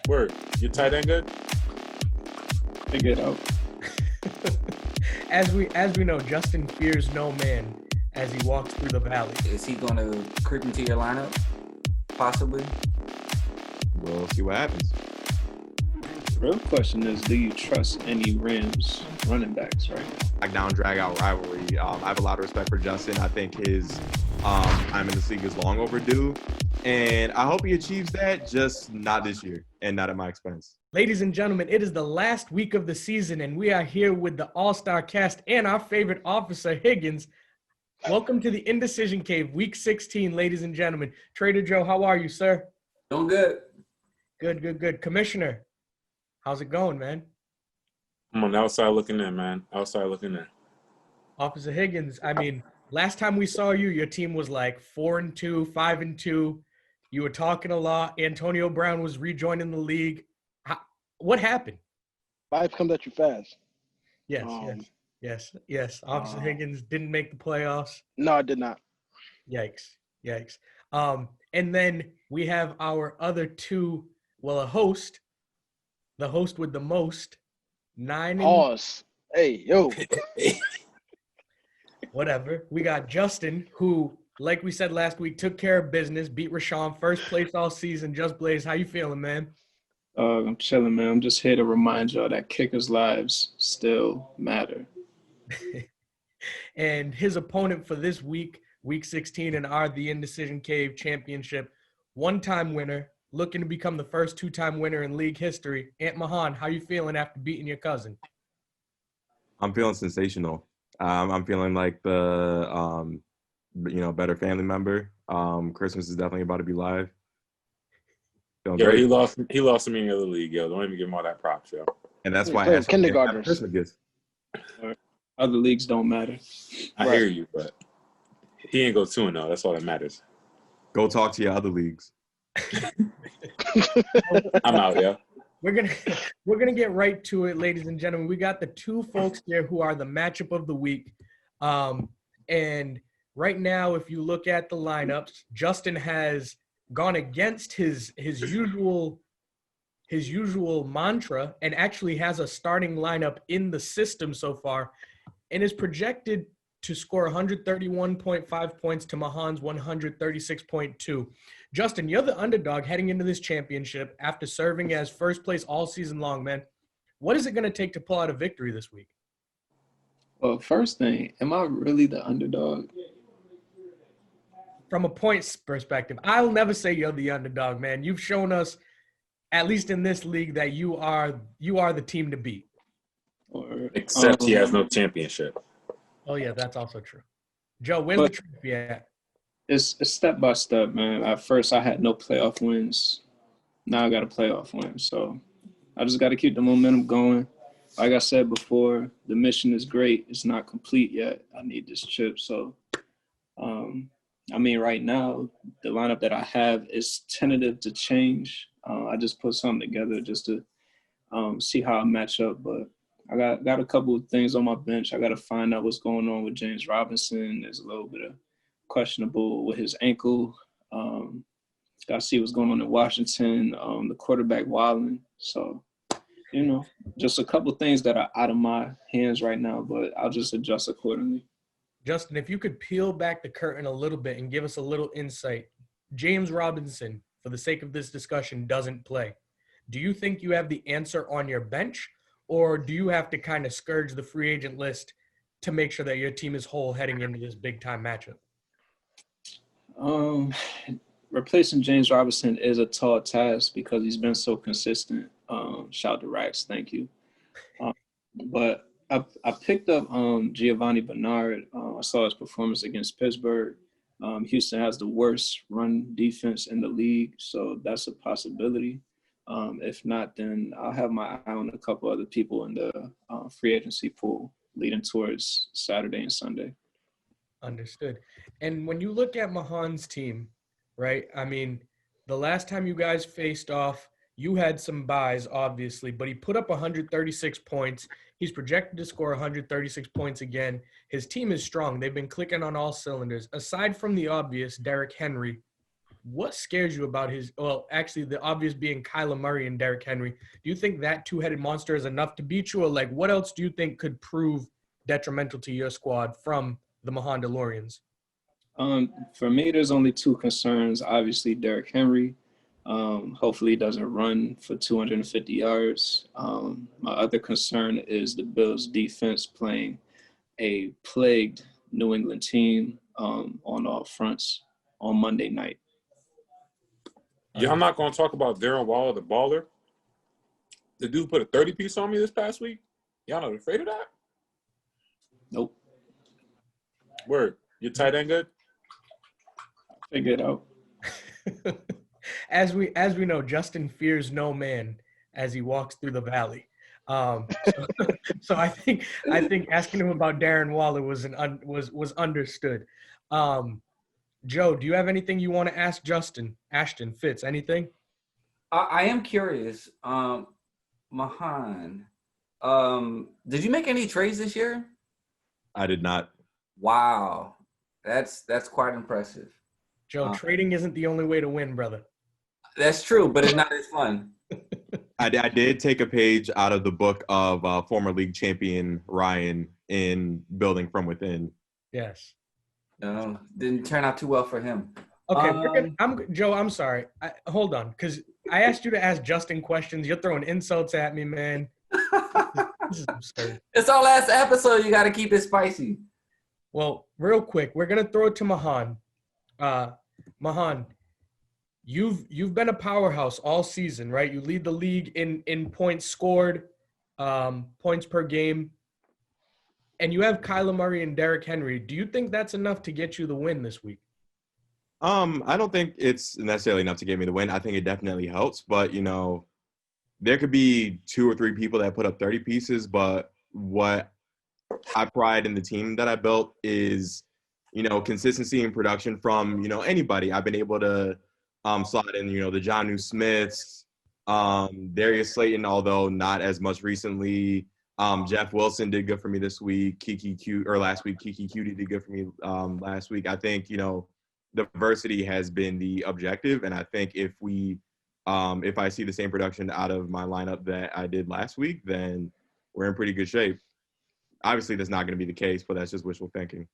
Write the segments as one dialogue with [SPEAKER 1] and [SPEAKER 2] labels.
[SPEAKER 1] Word. Your tight end good?
[SPEAKER 2] Figure it out.
[SPEAKER 3] As we know, Justin fears no man as he walks through the valley.
[SPEAKER 4] Is he going to creep into your lineup? Possibly.
[SPEAKER 5] We'll see what happens.
[SPEAKER 2] The real question is, do you trust any Rams running backs right now?
[SPEAKER 5] Knockdown, drag out rivalry. I have a lot of respect for Justin. I think his time in this league is long overdue. And I hope he achieves that, just not this year and not at my expense.
[SPEAKER 3] Ladies and gentlemen, it is the last week of the season, and we are here with the all-star cast and our favorite officer, Higgins. Welcome to the Indecision Cave, Week 16, ladies and gentlemen. Trader Joe, how are you, sir?
[SPEAKER 4] Doing good.
[SPEAKER 3] Good. Commissioner, how's it going, man?
[SPEAKER 1] I'm on the outside looking in, man. Outside looking in.
[SPEAKER 3] Officer Higgins, I mean, last time we saw you, your team was like 4-2, 5-2. You were talking a lot. Antonio Brown was rejoining the league. What happened?
[SPEAKER 6] Life comes at you fast.
[SPEAKER 3] Yes. Officer Higgins didn't make the playoffs.
[SPEAKER 6] No, I did not.
[SPEAKER 3] Yikes. And then we have our other two, a host, the host with the most, 9
[SPEAKER 6] Pause. Hey, yo.
[SPEAKER 3] Whatever. We got Justin, who, like we said last week, took care of business, beat Rashawn, first place all season. Jus Blaze, how you feeling, man?
[SPEAKER 2] I'm chilling, man. I'm just here to remind y'all that kickers' lives still matter.
[SPEAKER 3] And his opponent for this week, Week 16, and our The Indecision Cave Championship, one-time winner, looking to become the first two-time winner in league history. Mahon, how you feeling after beating your cousin?
[SPEAKER 5] I'm feeling sensational. I'm feeling like the, better family member. Christmas is definitely about to be live.
[SPEAKER 1] Yo, great. He lost to me in the other league, yo. Don't even give him all that props, yo.
[SPEAKER 5] And that's why I have
[SPEAKER 6] kindergartners.
[SPEAKER 5] Christmas gifts.
[SPEAKER 2] Other leagues don't matter.
[SPEAKER 1] I hear you, but he ain't go 2-0. That's all that matters.
[SPEAKER 5] Go talk to your other leagues.
[SPEAKER 1] I'm out, yo.
[SPEAKER 3] We're gonna get right to it, ladies and gentlemen. We got the two folks here who are the matchup of the week. And right now, if you look at the lineups, Justin has gone against his usual mantra and actually has a starting lineup in the system so far and is projected to score 131.5 points to Mahon's 136.2. Justin, you're the underdog heading into this championship after serving as first place all season long, man. What is it going to take to pull out a victory this week?
[SPEAKER 2] Well, first thing, am I really the underdog?
[SPEAKER 3] From a points perspective, I'll never say you're the underdog, man. You've shown us, at least in this league, that you are the team to beat.
[SPEAKER 1] Except he has no championship.
[SPEAKER 3] Oh, yeah, that's also true. Joe, where's the trophy at?
[SPEAKER 2] It's step by step, man. At first, I had no playoff wins. Now I got a playoff win. So I just got to keep the momentum going. Like I said before, the mission is great. It's not complete yet. I need this chip. So, right now, the lineup that I have is tentative to change. I just put something together just to see how I match up. But I got a couple of things on my bench. I got to find out what's going on with James Robinson. There's a little bit of questionable with his ankle. Got to see what's going on in Washington. The quarterback wilding. So, just a couple of things that are out of my hands right now, but I'll just adjust accordingly.
[SPEAKER 3] Justin, if you could peel back the curtain a little bit and give us a little insight. James Robinson, for the sake of this discussion, doesn't play. Do you think you have the answer on your bench, or do you have to kind of scourge the free agent list to make sure that your team is whole heading into this big-time matchup?
[SPEAKER 2] Replacing James Robinson is a tall task because he's been so consistent. Shout out to Rax, thank you. But I picked up Giovanni Bernard. I saw his performance against Pittsburgh. Houston has the worst run defense in the league, so that's a possibility. If not, then I'll have my eye on a couple other people in the free agency pool leading towards Saturday and Sunday.
[SPEAKER 3] Understood. And when you look at Mahon's team, right, the last time you guys faced off, you had some buys, obviously, but he put up 136 points. He's projected to score 136 points again. His team is strong. They've been clicking on all cylinders. Aside from the obvious, Derrick Henry, what scares you about his, well, actually the obvious being Kyler Murray and Derrick Henry. Do you think that two-headed monster is enough to beat you, or like what else do you think could prove detrimental to your squad from the Mahon DeLoreans?
[SPEAKER 2] For me, there's only two concerns. Obviously, Derrick Henry. Hopefully, he doesn't run for 250 yards. My other concern is the Bills' defense playing a plagued New England team on all fronts on Monday night.
[SPEAKER 1] Yeah, I'm not going to talk about Darren Waller, the baller. The dude put a 30-piece on me this past week. Y'all not afraid of that?
[SPEAKER 2] Nope.
[SPEAKER 1] Word. Your tight end good?
[SPEAKER 2] Figure it out.
[SPEAKER 3] As we know, Justin fears no man as he walks through the valley. So I think asking him about Darren Waller was understood. Joe, do you have anything you want to ask Justin? Ashton, Fitz, anything?
[SPEAKER 4] I am curious. Mahon, did you make any trades this year?
[SPEAKER 5] I did not.
[SPEAKER 4] Wow, that's quite impressive.
[SPEAKER 3] Joe, trading isn't the only way to win, brother.
[SPEAKER 4] That's true, but it's not as fun.
[SPEAKER 5] I did take a page out of the book of former league champion Ryan in Building from Within.
[SPEAKER 3] Yes.
[SPEAKER 4] No, didn't turn out too well for him.
[SPEAKER 3] Okay, Joe, I'm sorry. Hold on, because I asked you to ask Justin questions. You're throwing insults at me, man. This is absurd.
[SPEAKER 4] It's our last episode. You got to keep it spicy.
[SPEAKER 3] Well, real quick, we're going to throw it to Mahon. Mahon, you've been a powerhouse all season, right? You lead the league in points scored, points per game, and you have Kyler Murray and Derrick Henry. Do you think that's enough to get you the win this week?
[SPEAKER 5] I don't think it's necessarily enough to get me the win. I think it definitely helps, but there could be 2 or 3 people that put up 30 pieces, but what I pride in the team that I built is, consistency and production from, anybody. I've been able to slot in, the Jonnu Smiths, Darius Slayton, although not as much recently. Jeff Wilson did good for me this week. Last week, Kiki Cutie did good for me last week. I think, diversity has been the objective, and I think if I see the same production out of my lineup that I did last week, then we're in pretty good shape. Obviously, that's not going to be the case, but that's just wishful thinking.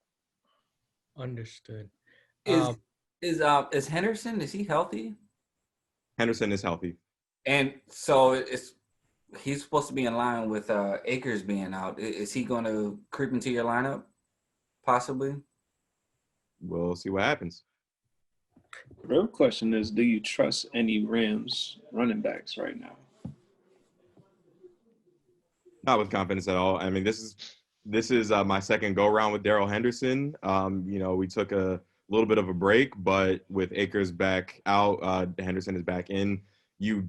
[SPEAKER 3] Understood.
[SPEAKER 4] Is Henderson, is he healthy?
[SPEAKER 5] Henderson is healthy.
[SPEAKER 4] And so he's supposed to be in line with Akers being out. Is he going to creep into your lineup? Possibly.
[SPEAKER 5] We'll see what happens.
[SPEAKER 2] The real question is, do you trust any Rams running backs right now?
[SPEAKER 5] Not with confidence at all. I mean, this is my second go-around with Darrell Henderson. We took a little bit of a break, but with Akers back out, Henderson is back in. You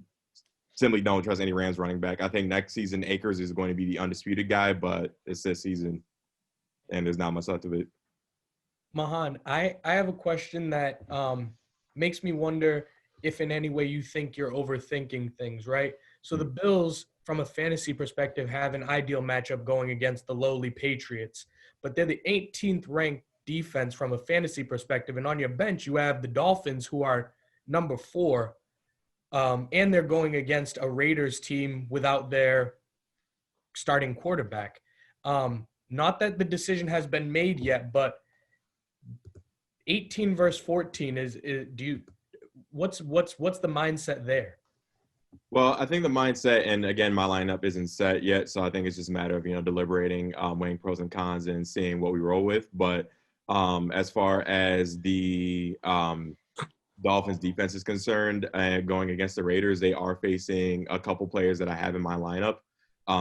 [SPEAKER 5] simply don't trust any Rams running back. I think next season Akers is going to be the undisputed guy, but it's this season, and there's not much left of it.
[SPEAKER 3] Mahon, I have a question that makes me wonder if in any way you think you're overthinking things, right? So the Bills, from a fantasy perspective, have an ideal matchup going against the lowly Patriots, but they're the 18th ranked defense from a fantasy perspective. And on your bench, you have the Dolphins, who are number 4, and they're going against a Raiders team without their starting quarterback. Not that the decision has been made yet, but 18 versus 14 what's the mindset there?
[SPEAKER 5] Well, I think the mindset, and again, my lineup isn't set yet, so I think it's just a matter of, deliberating, weighing pros and cons and seeing what we roll with. But as far as the Dolphins defense is concerned, going against the Raiders, they are facing a couple players that I have in my lineup,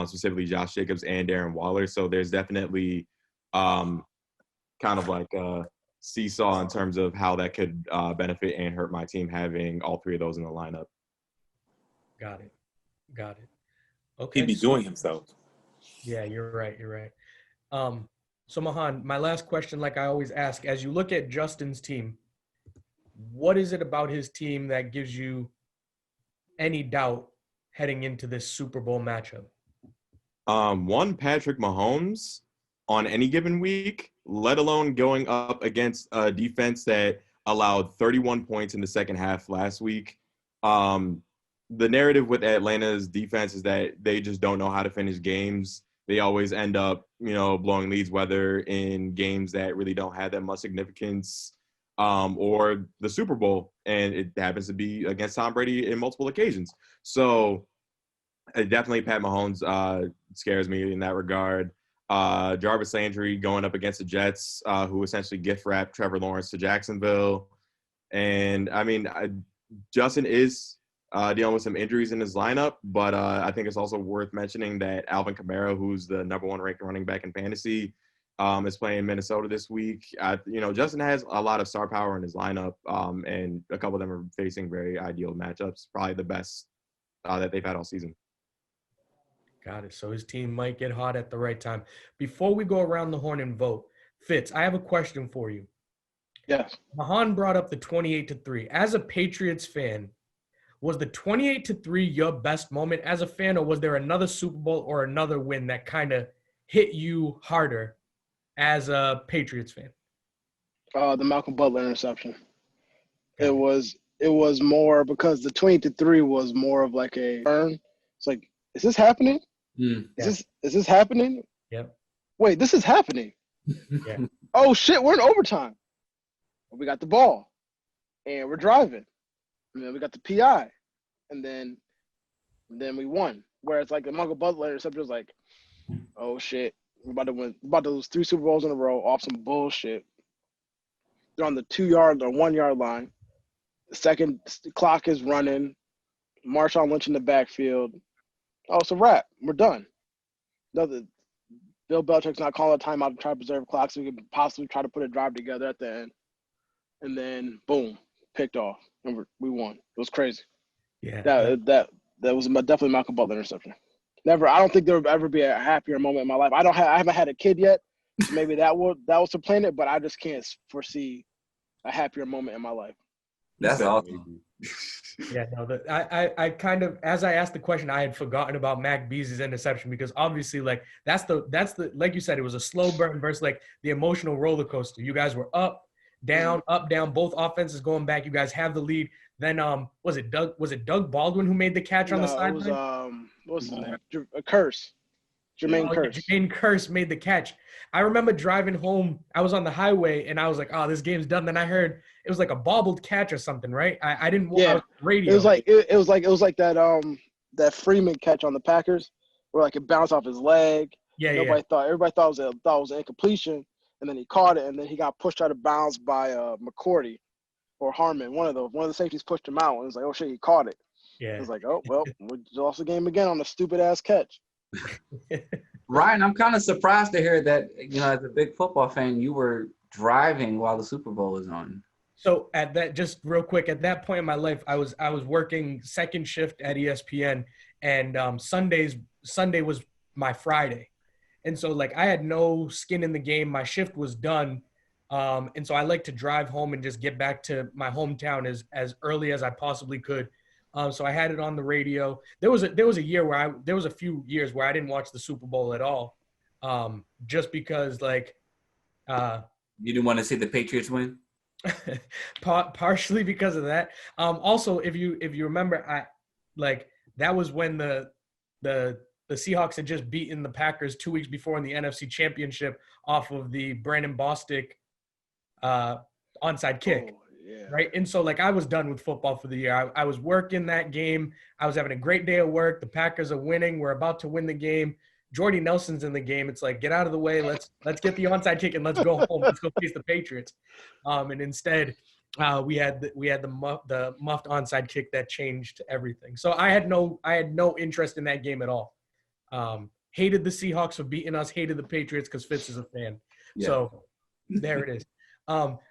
[SPEAKER 5] specifically Josh Jacobs and Darren Waller. So there's definitely kind of like a seesaw in terms of how that could benefit and hurt my team having all 3 of those in the lineup.
[SPEAKER 3] Got it. Okay.
[SPEAKER 1] He'd be doing himself.
[SPEAKER 3] Yeah, you're right. So Mahon, my last question, like I always ask, as you look at Justin's team, what is it about his team that gives you any doubt heading into this Super Bowl matchup?
[SPEAKER 5] One, Patrick Mahomes on any given week, let alone going up against a defense that allowed 31 points in the second half last week. The narrative with Atlanta's defense is that they just don't know how to finish games. They always end up, blowing leads, whether in games that really don't have that much significance, or the Super Bowl, and it happens to be against Tom Brady in multiple occasions. So definitely Pat Mahomes scares me in that regard. Jarvis Landry going up against the Jets, who essentially gift wrapped Trevor Lawrence to Jacksonville. And, Justin is dealing with some injuries in his lineup, but I think it's also worth mentioning that Alvin Kamara, who's the number 1 ranked running back in fantasy, is playing Minnesota this week. Justin has a lot of star power in his lineup, and a couple of them are facing very ideal matchups, probably the best that they've had all season.
[SPEAKER 3] Got it. So his team might get hot at the right time. Before we go around the horn and vote, Fitz, I have a question for you.
[SPEAKER 6] Yes.
[SPEAKER 3] Mahon brought up the 28-3. As a Patriots fan, was the 28-3 your best moment as a fan, or was there another Super Bowl or another win that kind of hit you harder as a Patriots fan?
[SPEAKER 6] The Malcolm Butler interception. It was more because the 28-3 was more of like a turn. It's like, is this happening? Is this happening?
[SPEAKER 3] Yep.
[SPEAKER 6] Wait, this is happening.
[SPEAKER 3] Yeah.
[SPEAKER 6] Oh shit, we're in overtime. We got the ball, and we're driving. And then we got the PI, and then we won. Whereas like the Malcolm Butler interception was like, oh shit, we're about to win. We're about to lose 3 Super Bowls in a row off some bullshit. They're on the 2-yard or 1-yard line. The second clock is running. Marshawn Lynch in the backfield. Oh, it's a wrap. We're done. Bill Belichick's not calling a timeout to try to preserve clock, so we could possibly try to put a drive together at the end. And then, boom, picked off. And we won. It was crazy.
[SPEAKER 3] Yeah.
[SPEAKER 6] That was definitely Malcolm Butler interception. Never. I don't think there will ever be a happier moment in my life. I haven't had a kid yet. So maybe that will supplant it, but I just can't foresee a happier moment in my life.
[SPEAKER 4] That's awesome.
[SPEAKER 3] Yeah, no, I kind of, as I asked the question, I had forgotten about Mac Beasley's interception, because obviously, like, that's the like you said, it was a slow burn versus like the emotional roller coaster. You guys were up, down, both offenses going back. You guys have the lead. Then was it Doug Baldwin who made the catch on the sideline?
[SPEAKER 6] It was what's his name? Curse. Jermaine Curse.
[SPEAKER 3] Jermaine Curse made the catch. I remember driving home. I was on the highway and I was like, "Oh, this game's done." Then I heard it was like a bobbled catch or something, right? I didn't watch the radio.
[SPEAKER 6] It was like that Freeman catch on the Packers, where like it bounced off his leg. Everybody thought it was an incompletion, and then he caught it, and then he got pushed out of bounds by McCourty or Harmon. One of the safeties pushed him out, and it was like, oh shit, he caught it.
[SPEAKER 3] Yeah.
[SPEAKER 6] It was like, oh well, we lost the game again on a stupid ass catch.
[SPEAKER 4] Ryan, I'm kind of surprised to hear that, as a big football fan, you were driving while the Super Bowl was on.
[SPEAKER 3] So just real quick, at that point in my life, I was working second shift at ESPN, and Sunday was my Friday. And so like I had no skin in the game. My shift was done. And so I like to drive home and just get back to my hometown as early as I possibly could. So I had it on the radio. There was a few years where I didn't watch the Super Bowl at all, just because like
[SPEAKER 4] you didn't want to see the Patriots win.
[SPEAKER 3] Partially because of that. Also, if you remember, that was when the Seahawks had just beaten the Packers 2 weeks before in the NFC Championship off of the Brandon Bostic onside kick.
[SPEAKER 6] Oh, yeah.
[SPEAKER 3] Right. And so like I was done with football for the year. I was working that game. I was having a great day of work. The Packers are winning. We're about to win the game. Jordy Nelson's in the game. It's like, get out of the way. Let's get the onside kick and let's go home. Let's go face the Patriots. And instead, we had the muffed onside kick that changed everything. So I had no interest in that game at all. Hated the Seahawks for beating us. Hated the Patriots because Fitz is a fan. Yeah. So there it is.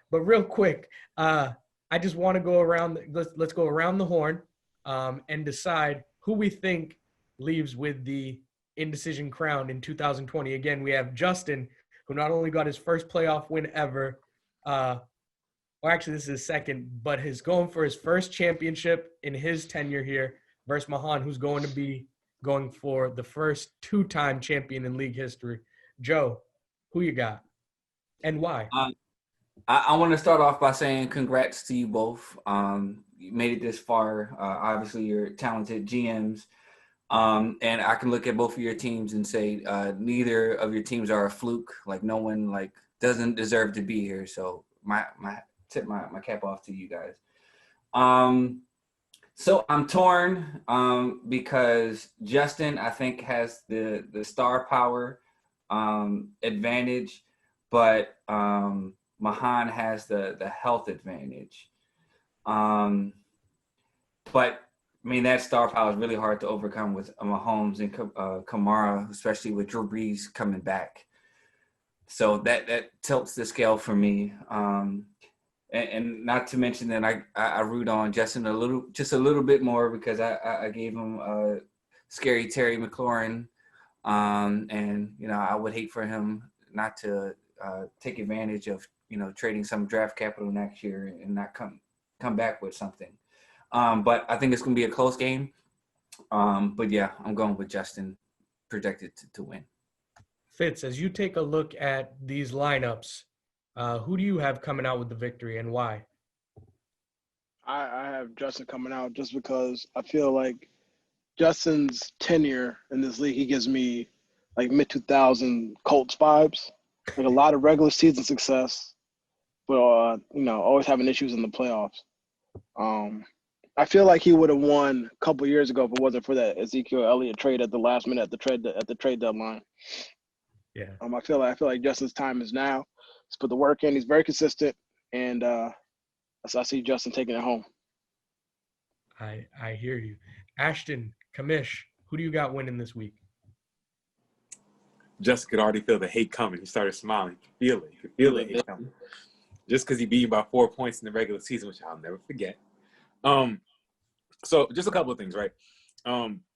[SPEAKER 3] But real quick, I just want to go around. Let's go around the horn and decide who we think leaves with the Indecision crown in 2020. Again, we have Justin, who not only got his first playoff win ever, or actually this is his second, but he's going for his first championship in his tenure here, versus Mahon, who's going to be going for the first 2-time champion in league history. Joe, who you got and why?
[SPEAKER 4] I want to start off by saying congrats to you both. You made it this far. Obviously, you're talented GMs. And I can look at both of your teams and say neither of your teams are a fluke. Like no one like doesn't deserve to be here. So my cap off to you guys. So I'm torn because Justin I think has the star power advantage, but Mahon has the health advantage. But I mean, that star power is really hard to overcome with Mahomes and Kamara, especially with Drew Brees coming back. So that tilts the scale for me. And not to mention that I root on Justin just a little bit more because I gave him scary Terry McLaurin. And, I would hate for him not to take advantage of, trading some draft capital next year and not come back with something. But I think it's going to be a close game. But yeah, I'm going with Justin, projected to win.
[SPEAKER 3] Fitz, as you take a look at these lineups, who do you have coming out with the victory and why?
[SPEAKER 6] I have Justin coming out just because I feel like Justin's tenure in this league, he gives me like mid-2000 Colts vibes. Like a lot of regular season success, but always having issues in the playoffs. I feel like he would have won a couple years ago if it wasn't for that Ezekiel Elliott trade at the last minute at the trade deadline.
[SPEAKER 3] Yeah.
[SPEAKER 6] I feel like Justin's time is now. He's put the work in. He's very consistent, and so I see Justin taking it home.
[SPEAKER 3] I hear you. Ashton, Kamish, who do you got winning this week?
[SPEAKER 1] Justin could already feel the hate coming. He started smiling. You could feel the hate coming. Just because he beat you by 4 points in the regular season, which I'll never forget. So just a couple of things, right?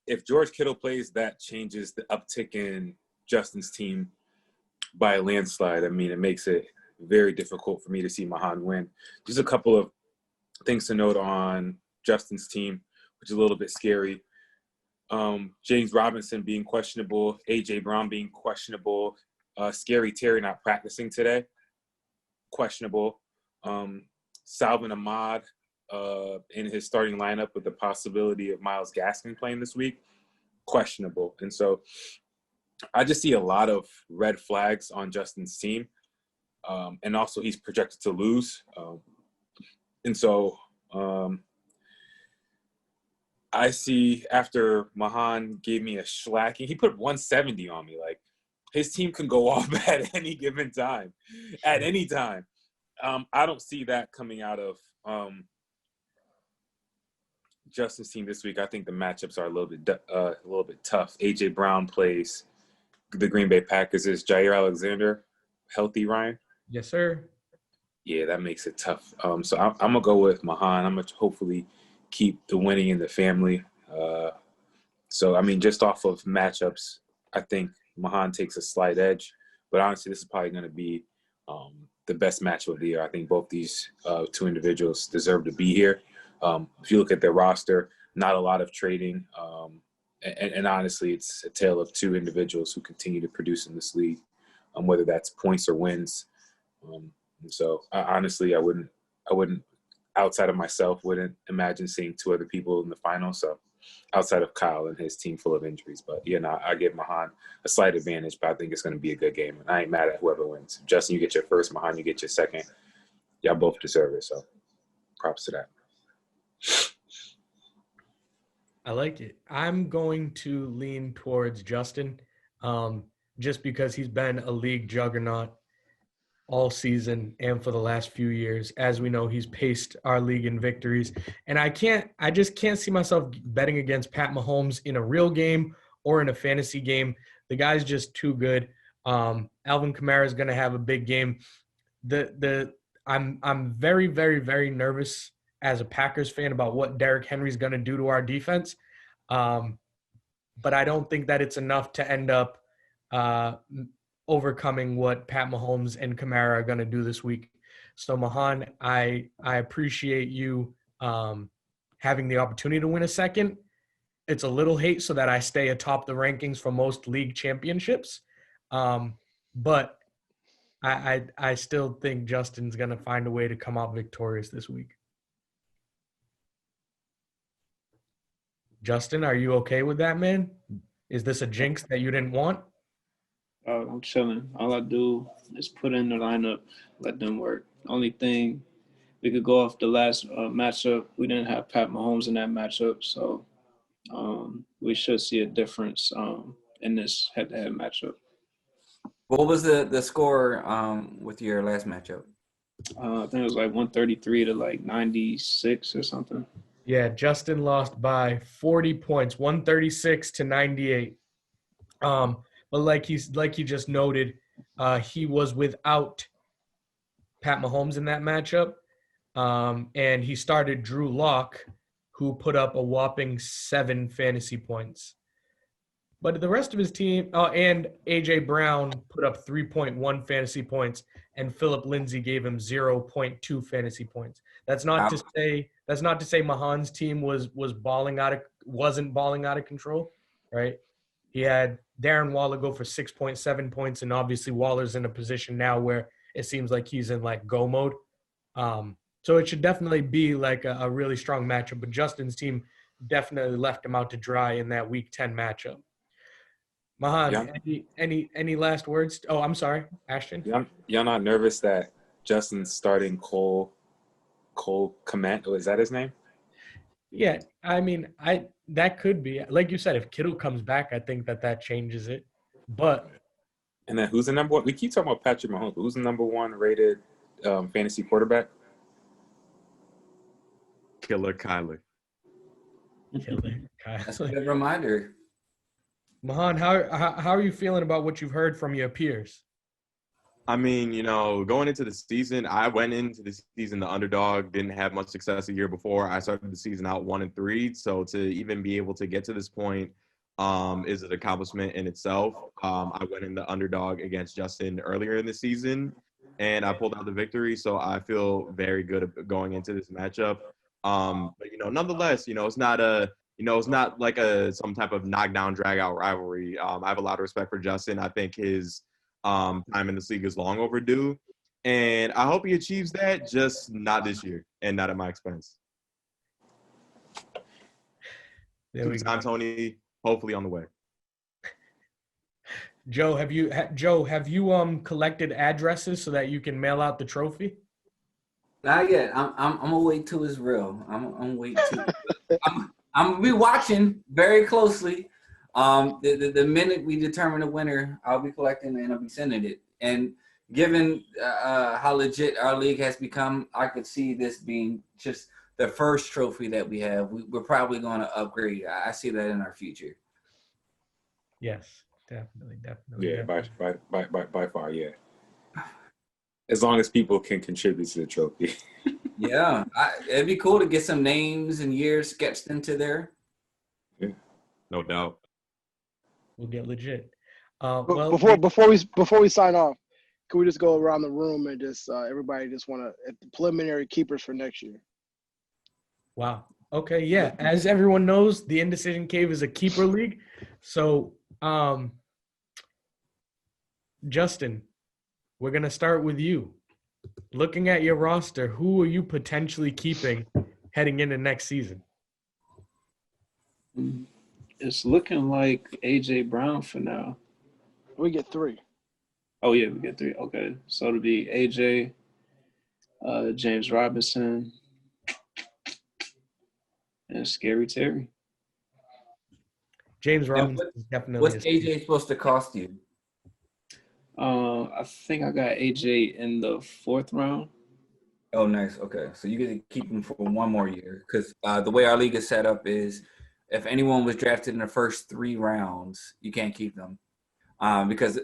[SPEAKER 1] If George Kittle plays, that changes the uptick in Justin's team by a landslide. I mean, it makes it very difficult for me to see Mahon win. Just a couple of things to note on Justin's team, which is a little bit scary. James Robinson being questionable, A.J. Brown being questionable, Scary Terry not practicing today, questionable. Salvin Ahmad in his starting lineup with the possibility of Myles Gaskin playing this week, questionable. And so I just see a lot of red flags on Justin's team. And also he's projected to lose. And so I see after Mahon gave me a shellacking, he put 170 on me. Like, his team can go off at any given time, at any time. I don't see that coming out of Justin's team this week. I think the matchups are a little bit tough. A.J. Brown plays the Green Bay Packers. Is Jair Alexander healthy, Ryan?
[SPEAKER 3] Yes, sir.
[SPEAKER 1] Yeah, that makes it tough. So I'm going to go with Mahon. I'm going to hopefully keep the winning in the family. So, I mean, just off of matchups, I think Mahon takes a slight edge. But honestly, this is probably going to be the best match of the year. I think both these two individuals deserve to be here. If you look at their roster, not a lot of trading. And honestly, it's a tale of two individuals who continue to produce in this league, whether that's points or wins. And so, honestly, I wouldn't, outside of myself, wouldn't imagine seeing two other people in the final. So, outside of Kyle and his team full of injuries. But, I give Mahon a slight advantage, but I think it's going to be a good game. And I ain't mad at whoever wins. Justin, you get your first. Mahon, you get your second. Y'all both deserve it. So, props to that.
[SPEAKER 3] I like it. I'm going to lean towards Justin just because he's been a league juggernaut all season and for the last few years. As we know, he's paced our league in victories. And I just can't see myself betting against Pat Mahomes in a real game or in a fantasy game. The guy's just too good. Alvin Kamara is going to have a big game. I'm very, very, very nervous as a Packers fan about what Derrick Henry's going to do to our defense. But I don't think that it's enough to end up overcoming what Pat Mahomes and Kamara are going to do this week. So, Mahon, I appreciate you having the opportunity to win a second. It's a little hate so that I stay atop the rankings for most league championships. But I still think Justin's gonna find a way to come out victorious this week. Justin, are you okay with that, man? Is this a jinx that you didn't want?
[SPEAKER 2] I'm chilling. All I do is put in the lineup, let them work. Only thing we could go off the last matchup. We didn't have Pat Mahomes in that matchup, so we should see a difference in this head-to-head matchup.
[SPEAKER 4] What was the score with your last matchup?
[SPEAKER 2] I think it was like 133 to like 96 or something.
[SPEAKER 3] Yeah, Justin lost by 40 points, 136 to 98. But like you just noted, he was without Pat Mahomes in that matchup. And he started Drew Lock, who put up a whopping 7 fantasy points. But the rest of his team, and A.J. Brown put up 3.1 fantasy points, and Philip Lindsay gave him 0.2 fantasy points. That's not to say Mahon's team wasn't balling out of control, right? He had Darren Waller go for 6.7 points, and obviously Waller's in a position now where it seems like he's in like go mode. So it should definitely be like a really strong matchup. But Justin's team definitely left him out to dry in that Week 10 matchup. Mahon, any last words? Oh, I'm sorry, Ashton.
[SPEAKER 1] Y'all not nervous that Justin's starting Cole Kmet? Is that his name?
[SPEAKER 3] Yeah, I mean, that could be. Like you said, if Kittle comes back, I think that changes it. But
[SPEAKER 1] and then who's the number one? We keep talking about Patrick Mahomes. Who's the number one rated fantasy quarterback?
[SPEAKER 5] Killer Kyler.
[SPEAKER 4] That's a good reminder.
[SPEAKER 3] Mahon, how are you feeling about what you've heard from your peers?
[SPEAKER 5] I mean, going into the season, I went into the season the underdog, didn't have much success the year before. I started the season out 1-3. So to even be able to get to this point is an accomplishment in itself. I went in the underdog against Justin earlier in the season, and I pulled out the victory. So I feel very good going into this matchup. But nonetheless, it's not like some type of knockdown, drag-out rivalry. I have a lot of respect for Justin. I think his time in this league is long overdue. And I hope he achieves that, just not this year and not at my expense.
[SPEAKER 3] There we go.
[SPEAKER 5] Tony, hopefully on the way.
[SPEAKER 3] Joe, have you collected addresses so that you can mail out the trophy?
[SPEAKER 4] Not yet. I'm gonna wait till it's real. I'm wait till I'm gonna be watching very closely. The minute we determine a winner, I'll be collecting and I'll be sending it. And given how legit our league has become, I could see this being just the first trophy that we have. We're probably going to upgrade. I see that in our future.
[SPEAKER 3] Yes, definitely.
[SPEAKER 1] Yeah, definitely. By far, yeah. As long as people can contribute to the trophy.
[SPEAKER 4] Yeah, it'd be cool to get some names and years sketched into there.
[SPEAKER 1] Yeah,
[SPEAKER 5] no doubt.
[SPEAKER 3] We'll get legit.
[SPEAKER 6] Before we sign off, can we just go around the room and just everybody just want to preliminary keepers for next year?
[SPEAKER 3] Wow. Okay. Yeah. As everyone knows, the Indecision Cave is a keeper league. So, Justin, we're gonna start with you. Looking at your roster, who are you potentially keeping heading into next season?
[SPEAKER 2] It's looking like A.J. Brown for now.
[SPEAKER 6] We get 3.
[SPEAKER 2] Oh, yeah, we get 3. Okay. So it'll be A.J., James Robinson, and Scary Terry.
[SPEAKER 3] James Robinson is definitely.
[SPEAKER 4] What's A.J. supposed to cost you?
[SPEAKER 2] I think I got A.J. in the 4th round.
[SPEAKER 4] Oh, nice. Okay. So you get to keep him for one more year because the way our league is set up is if anyone was drafted in the first 3 rounds, you can't keep them because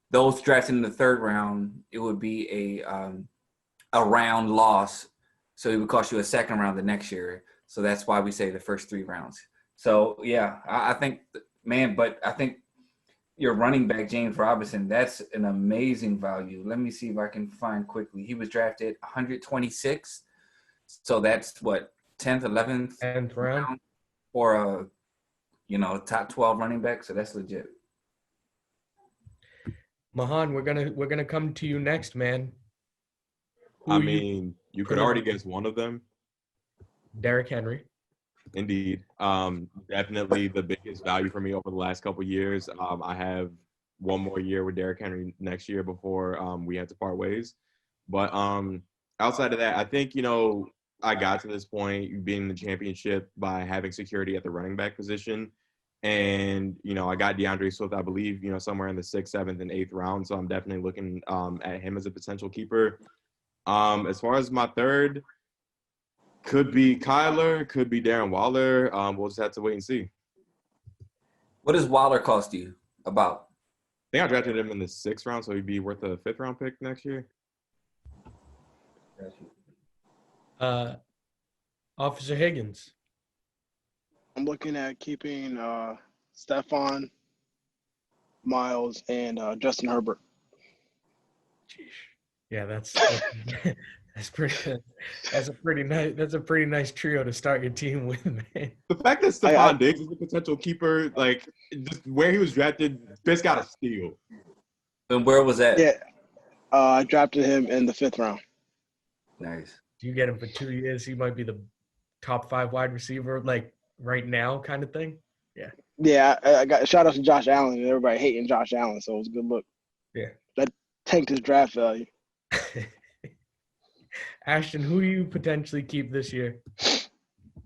[SPEAKER 4] those drafted in the 3rd round, it would be a round loss. So it would cost you a 2nd round the next year. So that's why we say the first 3 rounds. So, yeah, I think, but I think your running back, James Robinson, that's an amazing value. Let me see if I can find quickly. He was drafted 126. So that's what, 10th, 11th
[SPEAKER 3] round
[SPEAKER 4] for a, top 12 running back. So that's legit.
[SPEAKER 3] Mahon, we're gonna come to you next, man. Who
[SPEAKER 5] I
[SPEAKER 3] are you
[SPEAKER 5] mean, you could
[SPEAKER 3] putting
[SPEAKER 5] already
[SPEAKER 3] on?
[SPEAKER 5] guess one of them.
[SPEAKER 3] Derrick Henry.
[SPEAKER 5] Indeed. Definitely the biggest value for me over the last couple of years. I have one more year with Derrick Henry next year before we have to part ways. But outside of that, I think, I got to this point being in the championship by having security at the running back position. And, I got DeAndre Swift, I believe, somewhere in the 6th, 7th, and 8th round. So I'm definitely looking at him as a potential keeper. As far as my third, could be Kyler, could be Darren Waller. We'll just have to wait and see.
[SPEAKER 4] What does Waller cost you about?
[SPEAKER 5] I think I drafted him in the 6th round, so he'd be worth a 5th round pick next year.
[SPEAKER 3] Officer Higgins.
[SPEAKER 6] I'm looking at keeping Stephon, Miles, and Justin Herbert.
[SPEAKER 3] Yeah, that's pretty. That's a pretty nice trio to start your team with, man.
[SPEAKER 5] The fact that Stephon Diggs is a potential keeper, like just where he was drafted, Fitz got a steal.
[SPEAKER 4] And where was that?
[SPEAKER 6] Yeah, I drafted him in the 5th round.
[SPEAKER 4] Nice.
[SPEAKER 3] Do you get him for 2 years? He might be the top 5 wide receiver, like right now, kind of thing. Yeah.
[SPEAKER 6] Yeah, I got shout out to Josh Allen and everybody hating Josh Allen, so it was a good look.
[SPEAKER 3] Yeah.
[SPEAKER 6] That tanked his draft value.
[SPEAKER 3] Ashton, who do you potentially keep this year?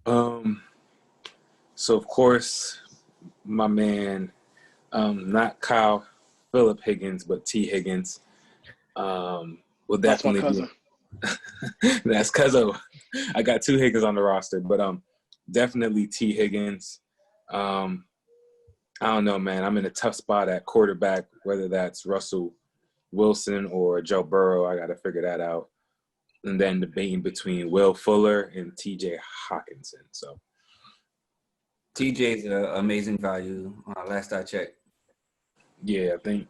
[SPEAKER 1] So of course, my man, not Kyle Phillip Higgins, but T Higgins. Will
[SPEAKER 6] That's my
[SPEAKER 1] definitely
[SPEAKER 6] cousin.
[SPEAKER 1] That's because I got 2 Higgins on the roster, but definitely T Higgins. I don't know, man. I'm in a tough spot at quarterback, whether that's Russell Wilson or Joe Burrow. I got to figure that out. And then debating between Will Fuller and T.J. Hawkinson. So
[SPEAKER 4] TJ's an amazing value. Last I checked.
[SPEAKER 1] yeah, I think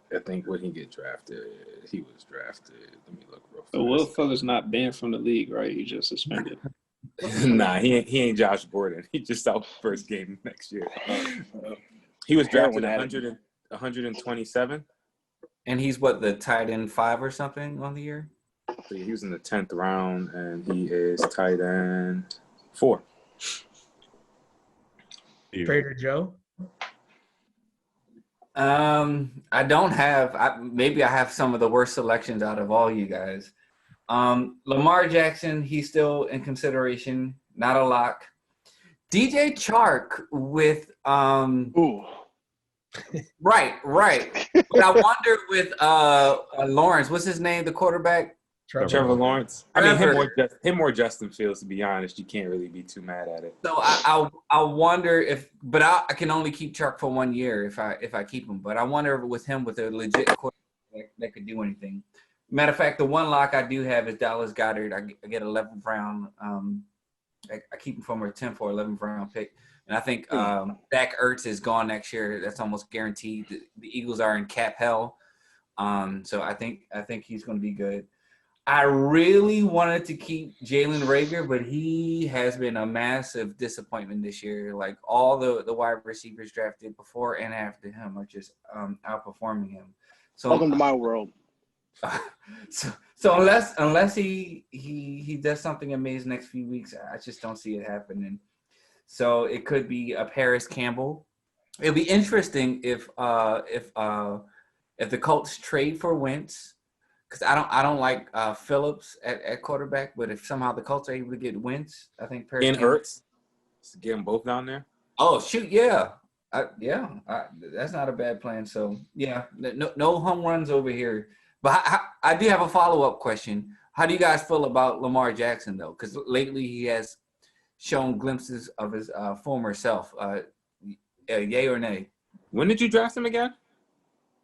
[SPEAKER 1] when he get drafted, he was drafted. Let me look real fast.
[SPEAKER 2] So Will Fuller's not banned from the league, right? He just suspended.
[SPEAKER 1] Nah, he ain't Josh Gordon. He just out first game next year. He was drafted 127.
[SPEAKER 4] And he's what, the tight end 5 or something on the year?
[SPEAKER 1] So he was in the 10th round, and he is tight end 4.
[SPEAKER 3] Trader Joe.
[SPEAKER 4] I don't have. Maybe I have some of the worst selections out of all you guys. Lamar Jackson, he's still in consideration, not a lock. DJ Chark with
[SPEAKER 6] Ooh.
[SPEAKER 4] right. But I wonder with Lawrence, what's his name, the quarterback?
[SPEAKER 1] Trevor Lawrence. I mean, him or Justin Fields, to be honest. You can't really be too mad at it.
[SPEAKER 4] So I wonder if, but I can only keep Chark for 1 year if I keep him. But I wonder if with him with a legit quarterback that could do anything. Matter of fact, the one lock I do have is Dallas Goedert. I get 11th round. I keep him from a 10th or 11th round pick. And I think Zach Ertz is gone next year. That's almost guaranteed. The Eagles are in cap hell. So I think he's going to be good. I really wanted to keep Jalen Reagor, but he has been a massive disappointment this year. Like all the wide receivers drafted before and after him are just outperforming him. So
[SPEAKER 6] Welcome to my world.
[SPEAKER 4] So unless he does something amazing next few weeks, I just don't see it happening. So it could be a Paris Campbell. It'll be interesting if the Colts trade for Wentz. Because I don't like Phillips at quarterback, but if somehow the Colts are able to get Wentz, I think Paris
[SPEAKER 1] And Hurts, get them both down there.
[SPEAKER 4] Oh shoot, yeah, that's not a bad plan. So yeah, no home runs over here. But I do have a follow-up question. How do you guys feel about Lamar Jackson though? Because lately he has shown glimpses of his former self. Yay or nay?
[SPEAKER 1] When did you draft him again?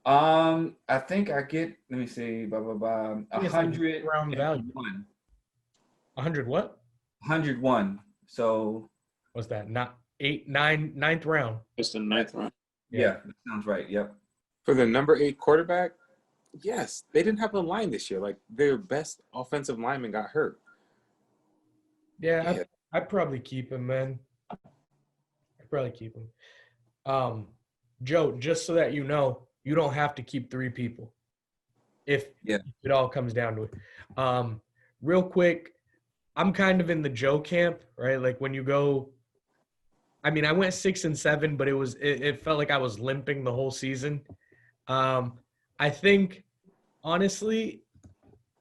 [SPEAKER 4] I think I get. Let me see. 100
[SPEAKER 3] round value. 100 what?
[SPEAKER 4] 101. So
[SPEAKER 3] what's that? Not 9th round.
[SPEAKER 2] It's the 9th round.
[SPEAKER 4] Yeah, that sounds right. Yep.
[SPEAKER 1] For the number 8 quarterback, yes, they didn't have a line this year. Like their best offensive lineman got hurt.
[SPEAKER 3] Yeah. I'd probably keep him, man. I'd probably keep him. Joe, just so that you know, you don't have to keep 3 people. if
[SPEAKER 4] Yeah.
[SPEAKER 3] it all comes down to it. Real quick, I'm kind of in the Joe camp, right? Like when you go, I mean, I went 6-7, but it felt like I was limping the whole season. I think honestly,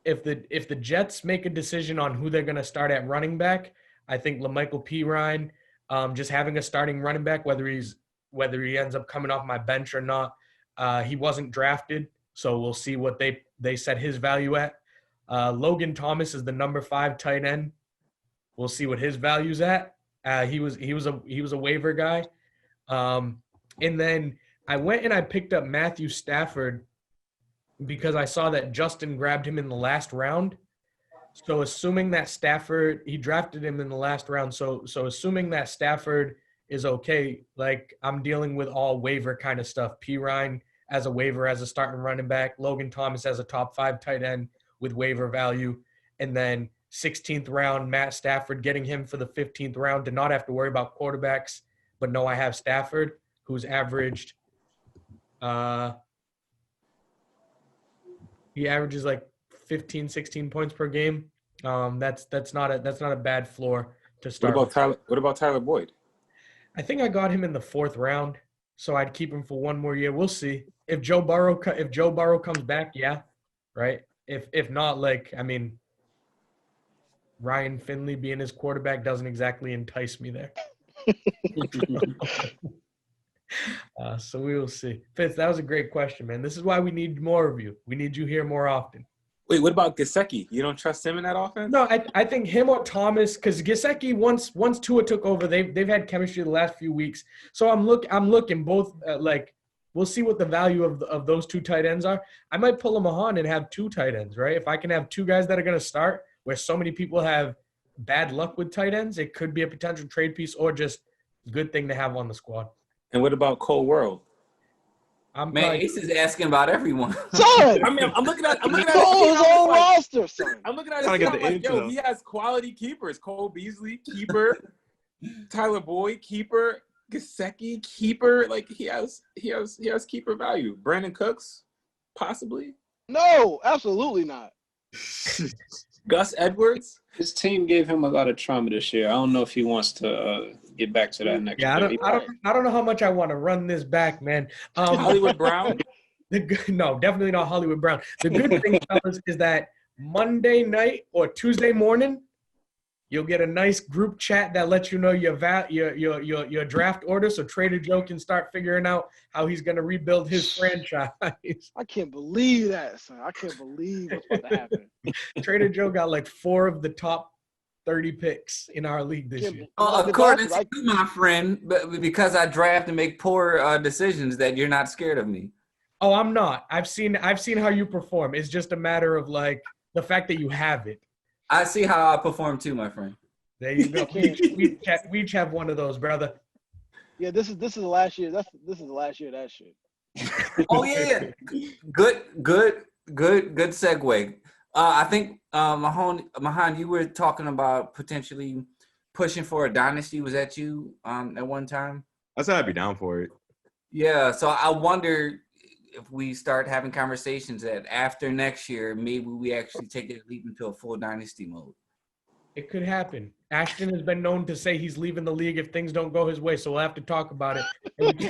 [SPEAKER 3] if the Jets make a decision on who they're going to start at running back, I think LaMichael Pirine, just having a starting running back, whether he ends up coming off my bench or not, he wasn't drafted, so we'll see what they set his value at. Logan Thomas is the number 5 tight end. We'll see what his value's at. He was a waiver guy, and then I went and I picked up Matthew Stafford because I saw that Justin grabbed him in the last round. So assuming that Stafford, he drafted him in the last round. So assuming that Stafford is okay, like I'm dealing with all waiver kind of stuff. Pirine as a waiver, as a starting running back, Logan Thomas as a top 5 tight end with waiver value, and then 16th round, Matt Stafford, getting him for the 15th round to not have to worry about quarterbacks. But no, I have Stafford, who's averaged he averages like 15, 16 points per game. That's not a bad floor to start.
[SPEAKER 1] What about Tyler Boyd?
[SPEAKER 3] I think I got him in the 4th round, so I'd keep him for one more year. We'll see. If Joe Burrow comes back, yeah, right. If not, like, I mean, Ryan Finley being his quarterback doesn't exactly entice me there. So we will see. Fitz, that was a great question, man. This is why we need more of you. We need you here more often.
[SPEAKER 1] Wait, what about Gesicki? You don't trust him in that offense?
[SPEAKER 3] No, I think him or Thomas, because Gesicki, once Tua took over, they've had chemistry the last few weeks. So I'm looking both like we'll see what the value of those 2 tight ends are. I might pull a Mahon and have 2 tight ends, right? If I can have 2 guys that are going to start, where so many people have bad luck with tight ends, it could be a potential trade piece or just good thing to have on the squad.
[SPEAKER 1] And what about Cole World?
[SPEAKER 4] Ace is asking about everyone.
[SPEAKER 6] Son,
[SPEAKER 1] I mean, I'm looking at
[SPEAKER 6] Cole's whole roster, son.
[SPEAKER 1] I'm looking at
[SPEAKER 5] Trying
[SPEAKER 1] his
[SPEAKER 5] to
[SPEAKER 1] team,
[SPEAKER 5] get the
[SPEAKER 1] like, yo,
[SPEAKER 5] intel.
[SPEAKER 1] he has quality keepers. Cole Beasley, keeper. Tyler Boyd, keeper. Gesicki, keeper. Like he has keeper value. Brandon Cooks, possibly.
[SPEAKER 6] No, absolutely not.
[SPEAKER 1] Gus Edwards.
[SPEAKER 2] His team gave him a lot of trauma this year. I don't know if he wants to get back to that next
[SPEAKER 3] Yeah,
[SPEAKER 2] year.
[SPEAKER 3] I don't know how much I want to run this back, man.
[SPEAKER 1] Hollywood Brown.
[SPEAKER 3] No, definitely not Hollywood Brown. The good thing, fellas, is that Monday night or Tuesday morning, you'll get a nice group chat that lets you know your draft order, so Trader Joe can start figuring out how he's going to rebuild his franchise.
[SPEAKER 6] I can't believe that, son. I can't believe what's about to happen.
[SPEAKER 3] Trader Joe got like 4 of the top 30 picks in our league this year.
[SPEAKER 4] According to you, my friend, but because I draft and make poor decisions, that you're not scared of me.
[SPEAKER 3] Oh, I'm not. I've seen how you perform. It's just a matter of like the fact that you have it.
[SPEAKER 4] I see how I perform too, my friend.
[SPEAKER 3] There you go. We each have one of those, brother.
[SPEAKER 6] Yeah, this is the last year. This is the last year of that shit.
[SPEAKER 4] Oh yeah, good segue. I think Mahon, you were talking about potentially pushing for a dynasty. Was that you at one time?
[SPEAKER 5] I said I'd be down for it.
[SPEAKER 4] Yeah, so I wonder if we start having conversations that after next year, maybe we actually take it leap into a full dynasty mode.
[SPEAKER 3] It could happen. Ashton has been known to say he's leaving the league if things don't go his way, so we'll have to talk about it.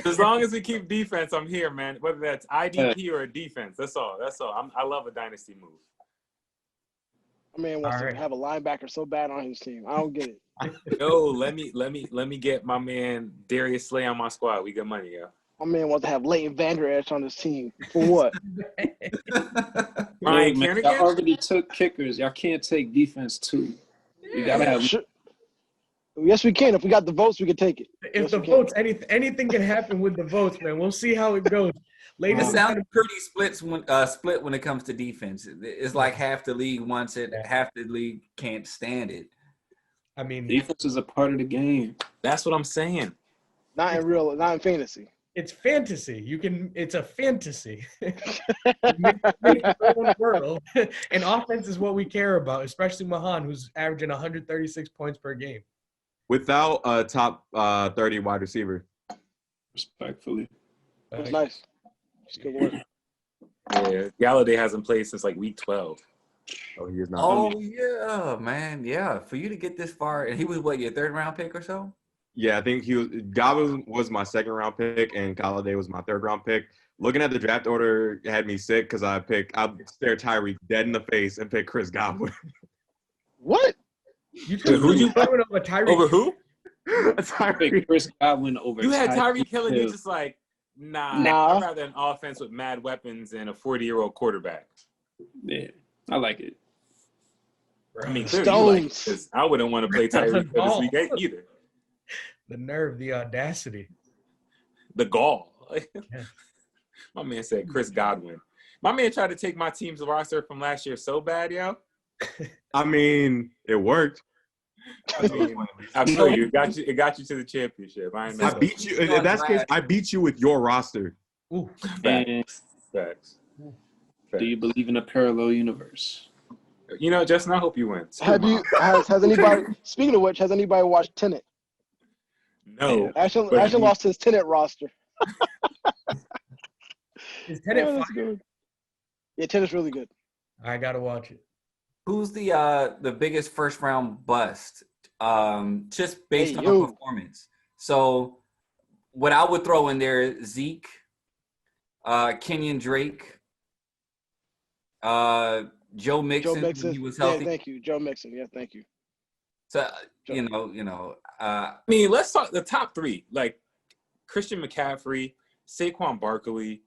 [SPEAKER 1] As long as we keep defense, I'm here, man. Whether that's IDP or a defense, that's all. I love a dynasty move.
[SPEAKER 6] My man wants to have a linebacker so bad on his team. I don't get it.
[SPEAKER 1] Yo, let me get my man Darius Slay on my squad. We got money, yo.
[SPEAKER 6] My man wants to have Leighton Vander Esch on his team. For what?
[SPEAKER 1] Ryan
[SPEAKER 2] Man,
[SPEAKER 1] Kerrigan?
[SPEAKER 2] y'all already took kickers. Y'all can't take defense too. You gotta have.
[SPEAKER 6] Sure. Yes, we can. If we got the votes, we can take it.
[SPEAKER 3] If
[SPEAKER 6] yes,
[SPEAKER 3] the votes, anything can happen with the votes, man. We'll see how it goes.
[SPEAKER 4] It sounds pretty split when it comes to defense. It's like half the league wants it, half the league can't stand it.
[SPEAKER 3] I mean,
[SPEAKER 2] defense is a part of the game.
[SPEAKER 1] That's what I'm saying.
[SPEAKER 6] Not in fantasy.
[SPEAKER 3] It's fantasy. It's a fantasy. Make your own world. And offense is what we care about, especially Mahon, who's averaging 136 points per game.
[SPEAKER 5] Without a top 30 wide receiver.
[SPEAKER 2] Respectfully.
[SPEAKER 6] That's nice. It's good work.
[SPEAKER 1] Yeah, Galladay hasn't played since like week 12.
[SPEAKER 5] Oh, he is not.
[SPEAKER 4] Oh yeah, man. Yeah, for you to get this far, and he was what, your 3rd-round pick or so?
[SPEAKER 5] Yeah, I think Godwin was my 2nd-round pick, and Galladay was my 3rd-round pick. Looking at the draft order had me sick because I stared Tyreek dead in the face and picked Chris Godwin.
[SPEAKER 6] What?
[SPEAKER 3] You took
[SPEAKER 1] Who you
[SPEAKER 3] Godwin over Tyreek.
[SPEAKER 1] over who?
[SPEAKER 5] Tyreek.
[SPEAKER 2] Chris Godwin over.
[SPEAKER 1] You had Tyreek Hill, and you're
[SPEAKER 2] Hill.
[SPEAKER 1] just like, nah.
[SPEAKER 6] Nah.
[SPEAKER 1] I'd rather an offense with mad weapons and a 40-year-old quarterback.
[SPEAKER 2] Yeah, I like it.
[SPEAKER 1] I mean, clearly you like it,
[SPEAKER 6] Stones.
[SPEAKER 1] 'cause I wouldn't want to play Tyreek Hill this week either.
[SPEAKER 3] The nerve, the audacity.
[SPEAKER 1] The gall.
[SPEAKER 3] Yeah.
[SPEAKER 1] My man said Chris Godwin. My man tried to take my team's roster from last year so bad, yo.
[SPEAKER 5] I mean, it worked.
[SPEAKER 1] I mean, I feel you. It got you to the championship. I ain't
[SPEAKER 5] I beat you. In that case, I beat you with your roster.
[SPEAKER 3] Ooh.
[SPEAKER 2] And
[SPEAKER 1] Facts.
[SPEAKER 2] do you believe in a parallel universe?
[SPEAKER 1] You know, Justin, I hope you win.
[SPEAKER 6] Has anybody, speaking of which, has anybody watched Tenet?
[SPEAKER 1] No.
[SPEAKER 6] Ashton
[SPEAKER 1] But
[SPEAKER 6] lost his Tenet roster.
[SPEAKER 3] Is Tenet
[SPEAKER 6] Yeah, that's
[SPEAKER 3] fire?
[SPEAKER 6] good. Yeah, Tenet's really good.
[SPEAKER 3] I gotta watch it.
[SPEAKER 4] Who's the biggest 1st-round bust? Just based
[SPEAKER 6] Hey,
[SPEAKER 4] on
[SPEAKER 6] you.
[SPEAKER 4] performance. So what I would throw in there is Zeke, Kenyon Drake, Joe Mixon when he was healthy.
[SPEAKER 6] Yeah, thank you. Joe Mixon. Yeah, thank you.
[SPEAKER 4] So
[SPEAKER 1] I mean, let's talk the top 3. Like Christian McCaffrey, Saquon Barkley,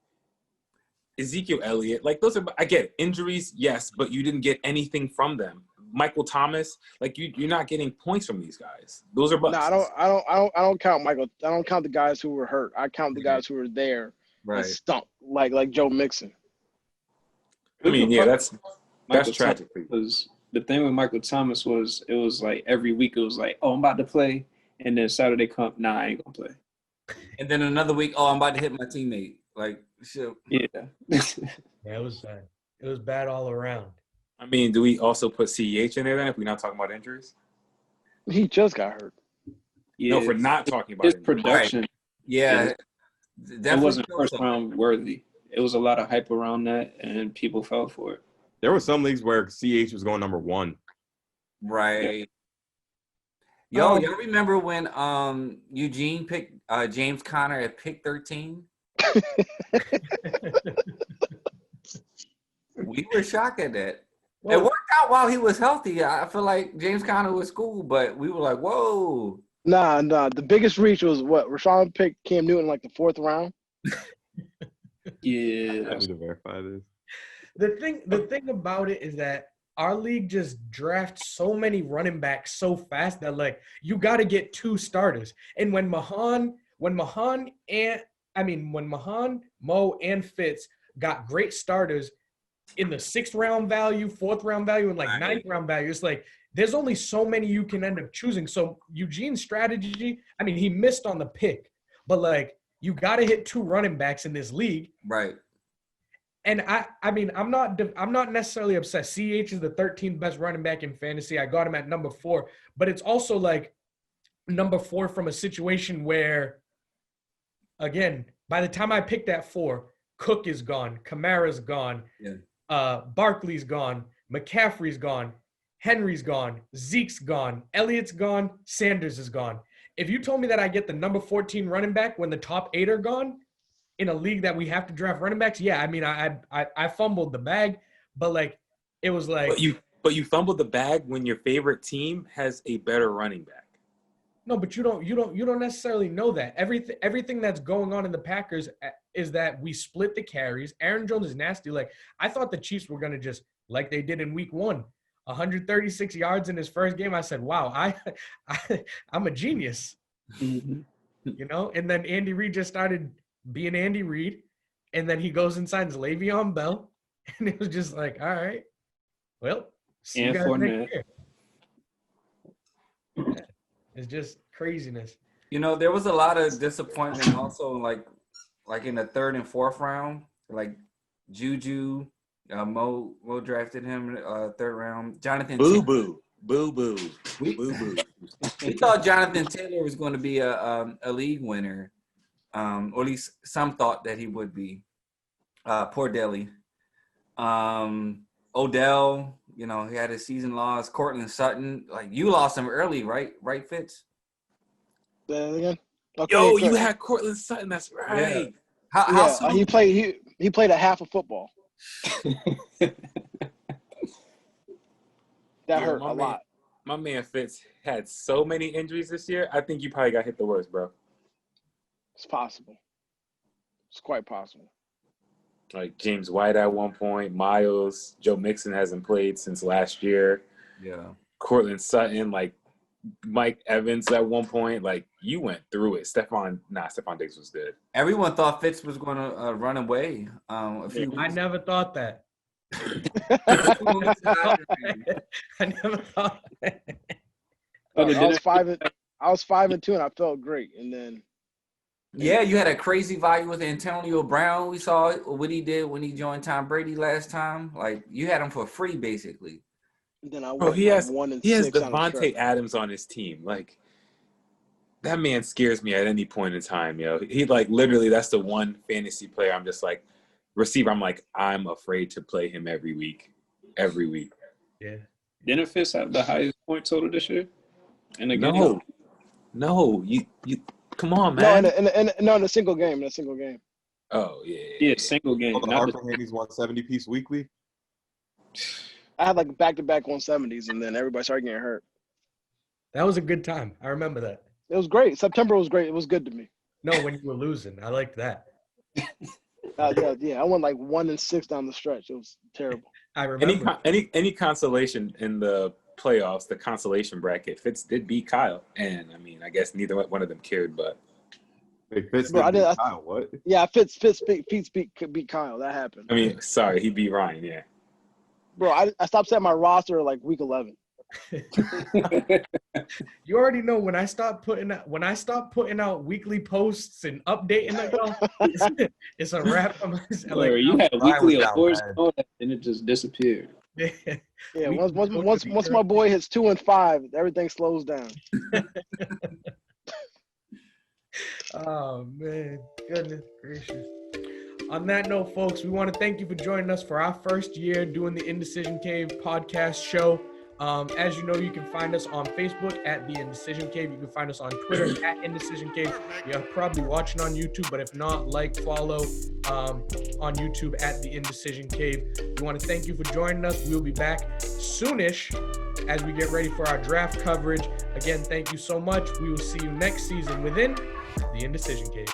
[SPEAKER 1] Ezekiel Elliott. Like those are, I get it. Injuries, yes, but you didn't get anything from them. Michael Thomas, like you're not getting points from these guys. Those are busts.
[SPEAKER 6] No, I don't count Michael. I don't count the guys who were hurt. I count the guys who were there and
[SPEAKER 4] right.
[SPEAKER 6] stunk, like Joe Mixon.
[SPEAKER 1] I mean, yeah, that's
[SPEAKER 2] Michael
[SPEAKER 1] tragic.
[SPEAKER 2] Was the thing with Michael Thomas was it was like every week it was like, oh, I'm about to play, and then Saturday come, nah, I ain't gonna play.
[SPEAKER 4] And then another week, oh, I'm about to hit my teammate. Like, shit.
[SPEAKER 2] Yeah.
[SPEAKER 3] Yeah, it was bad. It was bad all around.
[SPEAKER 1] I mean, do we also put CEH in there then if we're not talking about injuries?
[SPEAKER 6] He just got hurt.
[SPEAKER 2] Yeah.
[SPEAKER 1] No, if we're not talking about
[SPEAKER 2] His
[SPEAKER 1] injuries.
[SPEAKER 2] production,
[SPEAKER 4] Yeah.
[SPEAKER 2] it wasn't 1st-round worthy. It was a lot of hype around that, and people fell for it.
[SPEAKER 5] There were some leagues where CH was going number 1.
[SPEAKER 4] Right. Y'all remember when Eugene picked James Conner at pick 13? We were shocked at that.
[SPEAKER 3] Well,
[SPEAKER 4] it worked out while he was healthy. I feel like James Conner was cool, but we were like, whoa.
[SPEAKER 6] Nah. The biggest reach was what Rashawn picked Cam Newton like the 4th round.
[SPEAKER 2] Yeah.
[SPEAKER 5] I need to verify this.
[SPEAKER 3] The thing about it is that our league just drafts so many running backs so fast that like you got to get 2 starters. And when Mahon, Mo, and Fitz got great starters in the 6th round value, 4th round value, and like 9th round value, it's like there's only so many you can end up choosing. So Eugene's strategy, I mean, he missed on the pick, but like you got to hit 2 running backs in this league.
[SPEAKER 4] Right.
[SPEAKER 3] And I mean, I'm not necessarily upset. CH is the 13th best running back in fantasy. I got him at number 4, but it's also like number 4 from a situation where, again, by the time I picked at 4, Cook is gone, Kamara's gone, Barkley's gone, McCaffrey's gone, Henry's gone, Zeke's gone, Elliott's gone, Sanders is gone. If you told me that I get the number 14 running back when the top 8 are gone, in a league that we have to draft running backs, yeah, I mean, I fumbled the bag, but like it was like.
[SPEAKER 1] But you fumbled the bag when your favorite team has a better running back.
[SPEAKER 3] No, but you don't necessarily know that. Everything that's going on in the Packers is that we split the carries. Aaron Jones is nasty. Like I thought the Chiefs were gonna just like they did in Week 1, 136 yards in his first game. I said, wow, I'm a genius, you know. And then Andy Reid just started being Andy Reid, and then he goes and signs Le'Veon Bell, and it was just like, all right, well, see you guys next year. Yeah, it's just craziness.
[SPEAKER 4] You know, there was a lot of disappointment also, like in the 3rd and 4th round, like Juju, Mo drafted him 3rd round. Jonathan
[SPEAKER 1] Boo.
[SPEAKER 4] We thought Jonathan Taylor was going to be a league winner. Or at least some thought that he would be. Poor Deli. Odell, you know, he had his season loss. Cortland Sutton, like you lost him early, right? Right, Fitz?
[SPEAKER 6] Say that again? Okay,
[SPEAKER 1] Yo,
[SPEAKER 6] good.
[SPEAKER 1] you had Cortland Sutton. That's right.
[SPEAKER 4] How
[SPEAKER 6] Yeah,
[SPEAKER 4] soon?
[SPEAKER 6] he played a half of football. That
[SPEAKER 1] Yo,
[SPEAKER 6] hurt a lot.
[SPEAKER 1] My man Fitz had so many injuries this year. I think you probably got hit the worst, bro.
[SPEAKER 6] It's possible. It's quite possible.
[SPEAKER 1] Like James White at one point, Miles, Joe Mixon hasn't played since last year.
[SPEAKER 4] Yeah.
[SPEAKER 1] Cortland Sutton, like Mike Evans at one point. Like you went through it. Stephon Diggs was good.
[SPEAKER 4] Everyone thought Fitz was going to run away. A few
[SPEAKER 3] I
[SPEAKER 4] weeks.
[SPEAKER 3] never thought that. I never thought that.
[SPEAKER 2] Oh,
[SPEAKER 6] I was 5-2 and I felt great. And then
[SPEAKER 4] Yeah, you had a crazy value with Antonio Brown. We saw what he did when he joined Tom Brady last time. Like you had him for free, basically.
[SPEAKER 6] then I
[SPEAKER 1] Bro,
[SPEAKER 6] went
[SPEAKER 1] he has
[SPEAKER 6] 1-6 on the
[SPEAKER 1] Devontae
[SPEAKER 6] stretch.
[SPEAKER 1] Adams on his team. Like that man scares me at any point in time, yo. He like literally that's the one fantasy player I'm just like receiver. I'm like, I'm afraid to play him every week. Every week.
[SPEAKER 3] Yeah.
[SPEAKER 2] Didn't Fitz have the highest point total this year? And again,
[SPEAKER 1] No. You come on, man.
[SPEAKER 6] No, in a single game. In a single game.
[SPEAKER 1] Oh, yeah.
[SPEAKER 2] yeah, single game.
[SPEAKER 5] The
[SPEAKER 2] Not
[SPEAKER 5] Arthur Handy's 170 piece weekly.
[SPEAKER 6] I had like back-to-back 170s, and then everybody started getting hurt.
[SPEAKER 3] That was a good time. I remember that.
[SPEAKER 6] It was great. September was great. It was good to me.
[SPEAKER 3] No, when you were losing. I liked that.
[SPEAKER 6] Yeah. I went like 1-6 down the stretch. It was terrible.
[SPEAKER 3] I remember.
[SPEAKER 1] Any consolation in the playoffs, the consolation bracket, Fitz did beat Kyle. And, I mean, I guess neither one of them cared, but.
[SPEAKER 5] Wait, Fitz
[SPEAKER 6] Bro,
[SPEAKER 5] didn't beat Kyle, what?
[SPEAKER 6] Yeah, Fitz beat Kyle. That happened.
[SPEAKER 1] I mean, sorry, he beat Ryan, yeah.
[SPEAKER 6] Bro, I stopped setting my roster like week 11.
[SPEAKER 3] You already know when I stop putting out weekly posts and updating it, it's a wrap.
[SPEAKER 2] Or you had a
[SPEAKER 5] Ryan
[SPEAKER 2] weekly
[SPEAKER 5] was down
[SPEAKER 2] awards
[SPEAKER 5] bad.
[SPEAKER 2] and it just disappeared.
[SPEAKER 6] Yeah,
[SPEAKER 3] We-
[SPEAKER 6] once my boy hits 2 and 5, everything slows down.
[SPEAKER 3] Oh man, goodness gracious. On that note, folks, we want to thank you for joining us for our first year doing the Indecision Cave podcast show. As you know, you can find us on Facebook at The Indecision Cave. You can find us on Twitter at Indecision Cave. You're probably watching on YouTube, but if not, follow on YouTube at The Indecision Cave. We want to thank you for joining us. We'll be back soonish as we get ready for our draft coverage. Again, thank you so much. We will see you next season within The Indecision Cave.